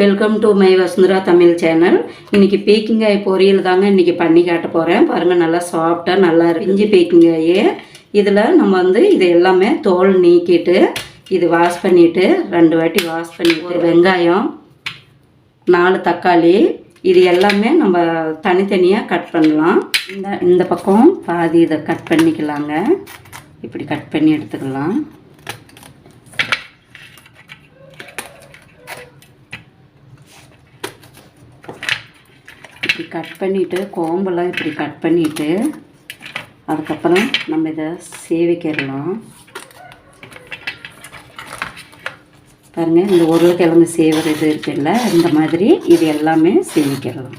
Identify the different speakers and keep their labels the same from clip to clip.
Speaker 1: Welcome to my Vasundhara Tamil channel. இன்றைக்கி பீர்க்கங்காய் பொரியல் தாங்க இன்றைக்கி பண்ணி காட்ட போகிறேன். பாருங்கள், நல்லா சாஃப்டாக நல்லா இஞ்சி பீர்க்கங்காயே. இதில் நம்ம இது எல்லாமே தோல் நீக்கிட்டு இது வாஷ் பண்ணிவிட்டு 2 வாட்டி வாஷ் பண்ணிவிட்டு வெங்காயம் 4 தக்காளி இது எல்லாமே நம்ம தனித்தனியாக கட் பண்ணலாம். இந்த பக்கம் பாதி இதை கட் பண்ணிக்கலாங்க. இப்படி கட் பண்ணி எடுத்துக்கலாம். இப்படி கட் பண்ணிவிட்டு கோம்பெல்லாம் இப்படி கட் பண்ணிவிட்டு அதுக்கப்புறம் நம்ம இதை சேவிக்கிடலாம். பாருங்கள், இந்த உருளைக்கிழங்கு சேவுறது இருக்குல்ல, இந்த மாதிரி இது எல்லாமே சேவிக்கிடலாம்.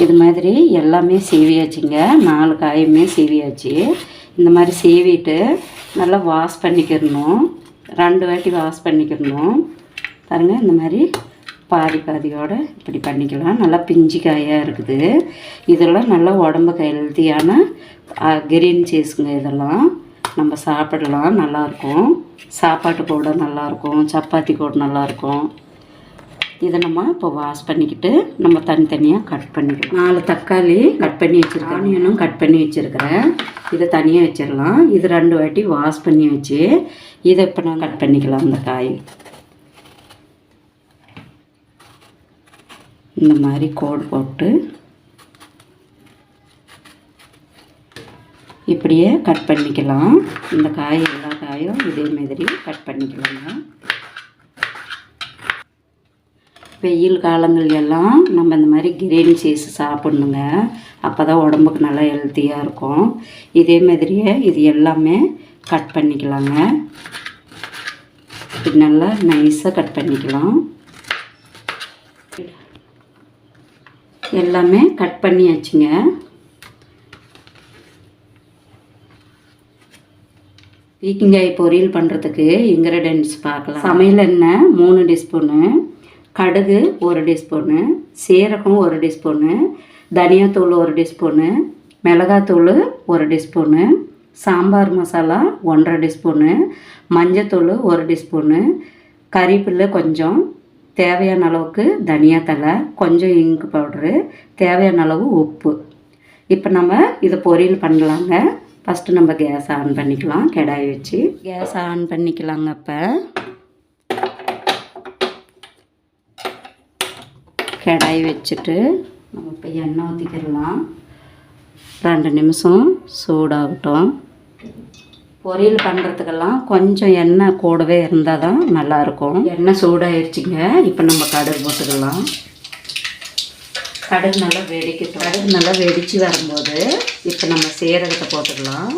Speaker 1: இது மாதிரி எல்லாமே சேவியாச்சுங்க. 4 காயுமே சேவியாச்சு. இந்த மாதிரி சேவிட்டு நல்லா வாஷ் பண்ணிக்கிடணும். 2 வாட்டி வாஷ் பண்ணிக்கிடணும். பாருங்கள், இந்த மாதிரி பாதி பாதியோடு இப்படி பண்ணிக்கலாம். நல்லா பிஞ்சு காயாக இருக்குது. இதெல்லாம் நல்லா உடம்புக்கு ஹெல்த்தியான கிரீன் சீஸுங்க. இதெல்லாம் நம்ம சாப்பிடலாம், நல்லாயிருக்கும். சாப்பாட்டு கூட நல்லாயிருக்கும், சப்பாத்தி கூட நல்லாயிருக்கும். இதை நம்ம இப்போ வாஷ் பண்ணிக்கிட்டு நம்ம தனித்தனியாக கட் பண்ணிக்கலாம். 4 தக்காளி கட் பண்ணி வச்சுருக்கேன், ஆனியனும் கட் பண்ணி வச்சுருக்கிறேன். இதை தனியாக வச்சிடலாம். இது 2 வாட்டி வாஷ் பண்ணி வச்சு இதை இப்போ நான் கட் பண்ணிக்கலாம். இந்த காய் இந்த மாதிரி கோடு போட்டு இப்படியே கட் பண்ணிக்கலாம். இந்த காய் எல்லா காயும் இதே மாதிரி கட் பண்ணிக்கலாங்க. வெயில் காலங்கள் எல்லாம் நம்ம இந்த மாதிரி கிரீன் சீஸ் சாப்பிட்ணுங்க. அப்போ தான் உடம்புக்கு நல்லா ஹெல்த்தியாக இருக்கும். இதே மாதிரியே இது எல்லாமே கட் பண்ணிக்கலாங்க. இப்படி நல்லா நைஸாக கட் பண்ணிக்கலாம். எல்லாமே கட் பண்ணியாச்சுங்க. பீர்க்கங்காய் பொரியல் பண்ணுறதுக்கு இன்க்ரீடியன்ட்ஸ் பார்க்கலாம். சமையல் எண்ணெய் 3 டீஸ்பூனு, கடுகு 1 டீஸ்பூனு, சீரகம் 1 டீஸ்பூனு, தனியாத்தூள் 1 டீஸ்பூனு, மிளகாத்தூள் 1 டீஸ்பூனு, சாம்பார் மசாலா 1.5 டீஸ்பூனு, மஞ்சத்தூள் 1 டீஸ்பூனு, கறிவேப்பிலை கொஞ்சம், தேவையான அளவுக்கு தனியாத்தலை, கொஞ்சம் இங்கு பவுட்ரு, தேவையான அளவு உப்பு. இப்போ நம்ம இதை பொரியல் பண்ணலாங்க. ஃபஸ்ட்டு நம்ம கேஸ் ஆன் பண்ணிக்கலாம். கடாய் வச்சு கேஸ் ஆன் பண்ணிக்கலாங்க. இப்போ கடாய் வச்சுட்டு நம்ம இப்போ எண்ணெய் ஊற்றிக்கிடலாம். 2 நிமிஷம் சூடாகட்டும். பொரியல் பண்ணுறதுக்கெல்லாம் கொஞ்சம் எண்ணெய் கூடவே இருந்தால் தான் நல்லாயிருக்கும். எண்ணெய் சூடாகிடுச்சிங்க. இப்போ நம்ம கடுகு போட்டுக்கலாம். கடுகு நல்லா வெடிக்கட்டும். கடுகு நல்லா வெடித்து வரும்போது இப்போ நம்ம சீரகத்தை போட்டுக்கலாம்.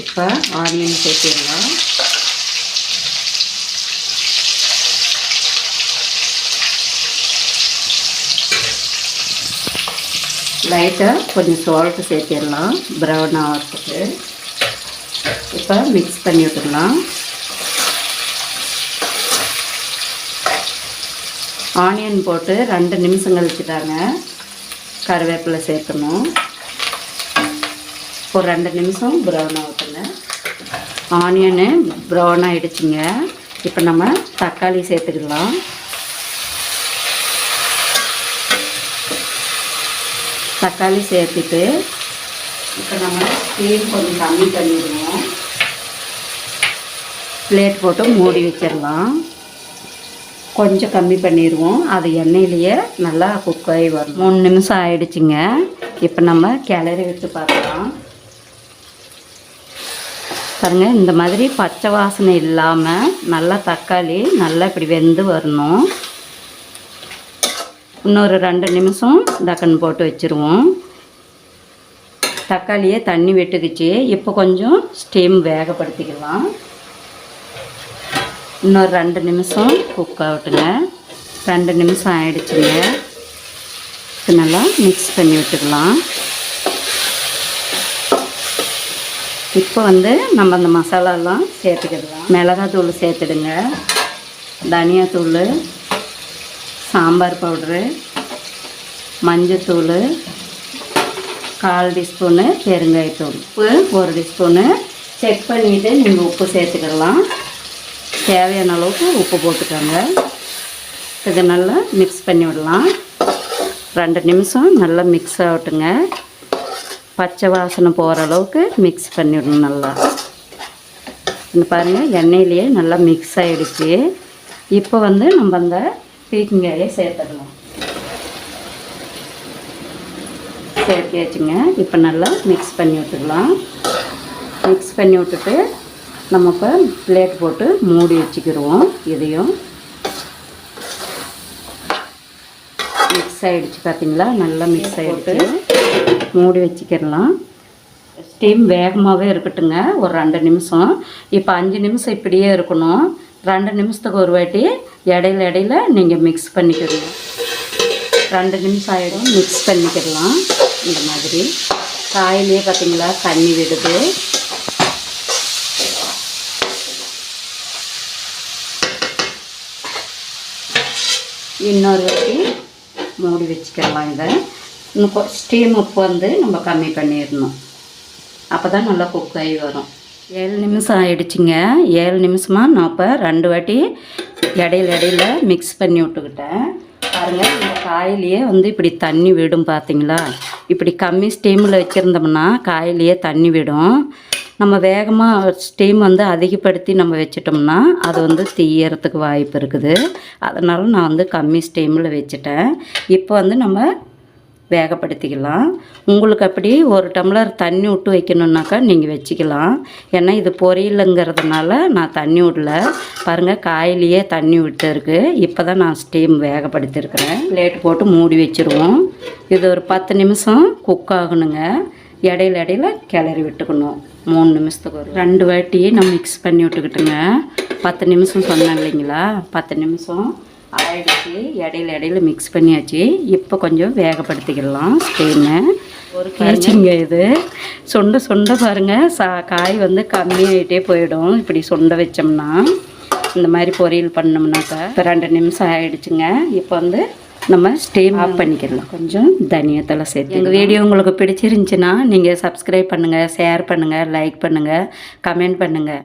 Speaker 1: இப்போ ஆனியன் சேர்த்திடலாம். லைட்டாக கொஞ்சம் சால்ட்டு சேர்த்திடலாம் ப்ரௌன் ஆகிறதுக்கு. இப்போ மிக்ஸ் பண்ணி விட்டுடலாம். ஆனியன் போட்டு 2 நிமிஷம் கழிச்சு தாங்க கருவேப்பிலை சேர்க்கணும். ஒரு 2 நிமிஷம் ப்ரௌன் ஆகட்டுங்க. ஆனியனு ப்ரௌன் ஆகிடுச்சிங்க. இப்போ நம்ம தக்காளி சேர்த்துக்கலாம். தக்காளி சேர்த்துட்டு இப்போ நம்ம ஸ்டீம் கொஞ்சம் கம்மி பண்ணிடுவோம். பிளேட் போட்டு மூடி வச்சிடலாம். கொஞ்சம் கம்மி பண்ணிடுவோம். அது எண்ணெயிலேயே நல்லா குக் ஆகி வரும். 3 நிமிஷம் ஆகிடுச்சிங்க. இப்போ நம்ம கிளறி விட்டு பார்க்கலாம். பாருங்கள், இந்த மாதிரி பச்சை வாசனை இல்லாமல் நல்லா தக்காளி நல்லா இப்படி வெந்து வரணும். இன்னொரு 2 நிமிஷம் டக்குன்னு போட்டு வச்சுருவோம். தக்காளியே தண்ணி விட்டுக்குச்சு. இப்போ கொஞ்சம் ஸ்டீம் வேகப்படுத்திக்கலாம். இன்னொரு 2 நிமிஷம் குக் ஆகட்டுங்க. 2 நிமிஷம் ஆகிடுச்சுங்க. இப்போ நல்லா மிக்ஸ் பண்ணி விட்டுக்கலாம். இப்போ நம்ம அந்த மசாலாலாம் சேர்த்துக்கிடலாம். மிளகாத்தூள் சேர்த்துடுங்க, தனியாத்தூள், சாம்பார் பவுட்ரு, மஞ்சத்தூள், 1/4 டீஸ்பூனு பெருங்காயத்தூள், உப்பு 1 டீஸ்பூனு, செக் பண்ணிவிட்டு நீங்கள் உப்பு சேர்த்துக்கலாம். தேவையான அளவுக்கு உப்பு போட்டுக்கோங்க. இதை நல்லா மிக்ஸ் பண்ணி விடலாம். 2 நிமிஷம் நல்லா மிக்ஸ் ஆகட்டுங்க. பச்சை வாசனை போகிற அளவுக்கு மிக்ஸ் பண்ணிவிடணும். நல்லா இந்த பாருங்கள், எண்ணெயிலேயே நல்லா மிக்ஸ் ஆகிடுச்சு. இப்போ வந்து நம்ம அந்த பீர்க்கங்காயை சேர்த்துடலாம். சேர்த்தியாச்சுங்க. இப்போ நல்லா மிக்ஸ் பண்ணி விட்டுக்கலாம். மிக்ஸ் பண்ணி விட்டுட்டு நம்ம இப்போ பிளேட் போட்டு மூடி வச்சுக்கிடுவோம். இதையும் மிக்ஸ் ஆகிடுச்சு பார்த்தீங்களா, நல்லா மிக்ஸ் ஆகிடுச்சு. மூடி வச்சுக்கிடலாம். ஸ்டீம் வேகமாகவே இருக்கட்டுங்க. ஒரு 2 நிமிஷம். இப்போ 5 நிமிஷம் இப்படியே இருக்கணும். 2 நிமிஷத்துக்கு ஒரு வாட்டி இடையில நீங்கள் மிக்ஸ் பண்ணிக்கிடலாம். 2 நிமிஷம் ஆகிடும். மிக்ஸ் பண்ணிக்கிடலாம். இந்த மாதிரி காயிலே பார்த்தீங்களா தண்ணி விடுது. இன்னொரு வாட்டி மூடி வச்சுக்கலாம். இதை இன்னும் ஸ்டீம் உப்பு வந்து நம்ம கம்மி பண்ணிடணும். அப்போ தான் நல்லா குக் ஆகி வரும். 7 நிமிஷம் ஆகிடுச்சிங்க. 7 நிமிஷமாக நான் இப்போ 2 வாட்டி இடையில மிக்ஸ் பண்ணி விட்டுக்கிட்டேன். பாருங்கள், இந்த காயிலேயே வந்து இப்படி தண்ணி விடும் பார்த்தீங்களா. இப்படி கம்மி ஸ்டீமில் வச்சுருந்தோம்னா காயிலேயே தண்ணி விடும். நம்ம வேகமாக ஸ்டீம் வந்து அதிகப்படுத்தி நம்ம வச்சிட்டோம்னா அது வந்து தீயறதுக்கு வாய்ப்பு இருக்குது. அதனால் நான் வந்து கம்மி ஸ்டீமில் வச்சுட்டேன். இப்போ வந்து நம்ம வேகப்படுத்திக்கலாம். உங்களுக்கு அப்படி 1 டம்ளர் தண்ணி விட்டு வைக்கணுன்னாக்கா நீங்கள் வச்சுக்கலாம். ஏன்னா இது பொரியலுங்கிறதுனால நான் தண்ணி விடல. பாருங்கள், காயிலேயே தண்ணி விட்டு இருக்குது. இப்போ தான் நான் ஸ்டீம் வேகப்படுத்தியிருக்கிறேன். பிளேட் போட்டு மூடி வச்சுருவோம். இது ஒரு 10 நிமிஷம் குக் ஆகணுங்க. இடையில கிளறி விட்டுக்கணும். 3 நிமிஷத்துக்கு ஒரு 2 வாட்டி நான் மிக்ஸ் பண்ணி விட்டுக்கிட்டுங்க. 10 நிமிஷம் சொன்னேன் இல்லைங்களா, 10 நிமிஷம் ஆயிடுச்சு. இடையில மிக்ஸ் பண்ணியாச்சு. இப்போ கொஞ்சம் வேகப்படுத்திக்கலாம் ஸ்டீமை. ஒரு கேச்சிங்க இது சுண்ட பாருங்கள், காய் வந்து கம்மியாகிட்டே போயிடும். இப்படி சுண்ட வச்சோம்னா இந்த மாதிரி பொரியல் பண்ணோம்னாக்கா. இப்போ 2 நிமிஷம் ஆகிடுச்சுங்க. இப்போ வந்து நம்ம ஸ்டீம் ஆஃப் பண்ணிக்கலாம். கொஞ்சம் தனியாத்தலை சேர்த்து. எங்கள் வீடியோ உங்களுக்கு பிடிச்சிருந்துச்சின்னா நீங்கள் சப்ஸ்கிரைப் பண்ணுங்கள், ஷேர் பண்ணுங்கள், லைக் பண்ணுங்கள், கமெண்ட் பண்ணுங்கள்.